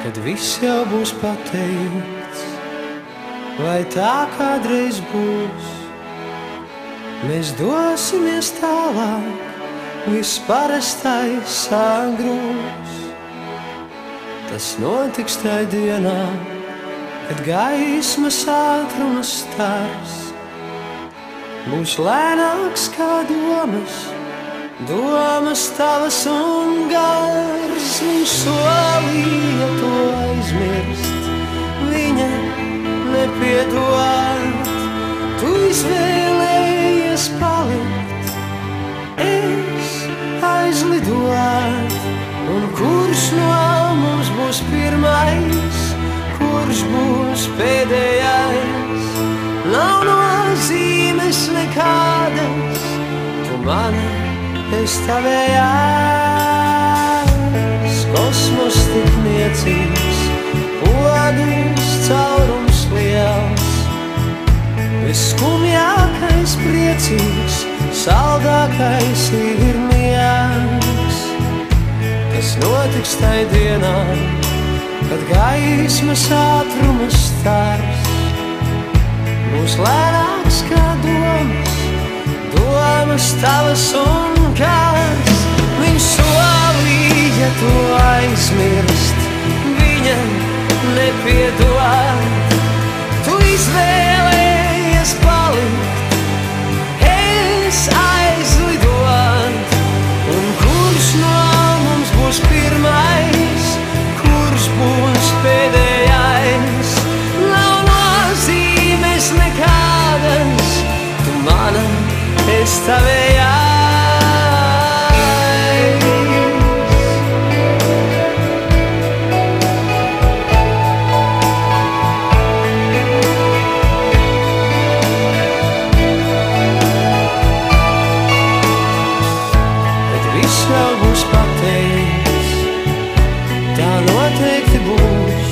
kad viss jau būs pateikts. Vai tā kādreiz būs? Mēs dosimies tālāk, viss parastais sagrūs. Tas notiks tai dienā, kad gaismas ātrums stars būs lēnāks kā domas, domas tavas un gars. Viņš solīja to aizmirst, viņa nepiedod. Tu izvēlējies palikt, es aizlidot. Un kurš no mums būs pirmais, kurš būs pēdējais? Nav nozīmes nekādas, tu mani, es tavējās. Kosmos tik niecīgs, pogas caurums liels. Visskumjākais priecīgs, saldākais ir miegs. Tas notiks tai dienā, kad gaismas ātrums stars būs lēnāks kā domas, domas tavas un kārs. Viņš solīja to aizmirst, viņa nepiedod. Tu izvēlējies palikt, es aizlidot. Un kurš no mums būs pirmais, kurš būs pēdējais? Nav nozīmes nekādas, tu mana, es tavējās. Bet viss jau būs pateikts, tā noteikti būs.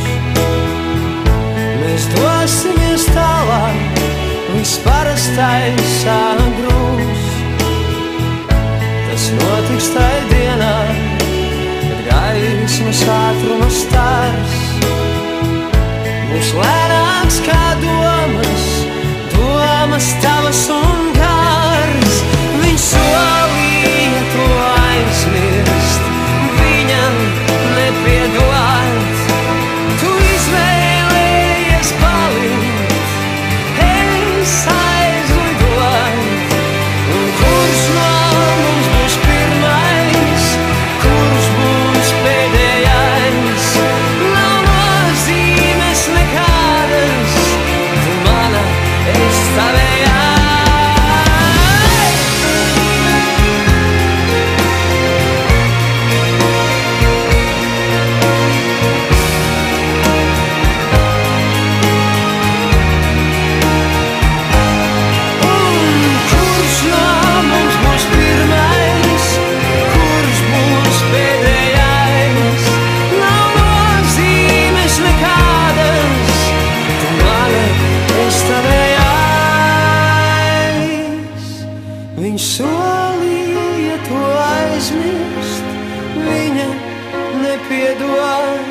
Mēs dosimies tālāk, viss parastais sagrūs. Tas notiks tai dienā, kad gaismas ātrums stars būs lēnāks kā domas, domas tavas un kārs. Viņš solīja to aizmirst, viņa nepiedod. Tu izvēlējies palikt, es aizlidot. Un kurš no mums būs pirmais, kurš būs pēdējais? Nav nozīmes nekādas, tu mana, es tavējās. Viņš solīja to aizmirst, viņa nepiedod.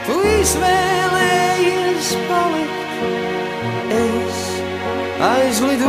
Tu izvēlējies palikt, es aizlidoju.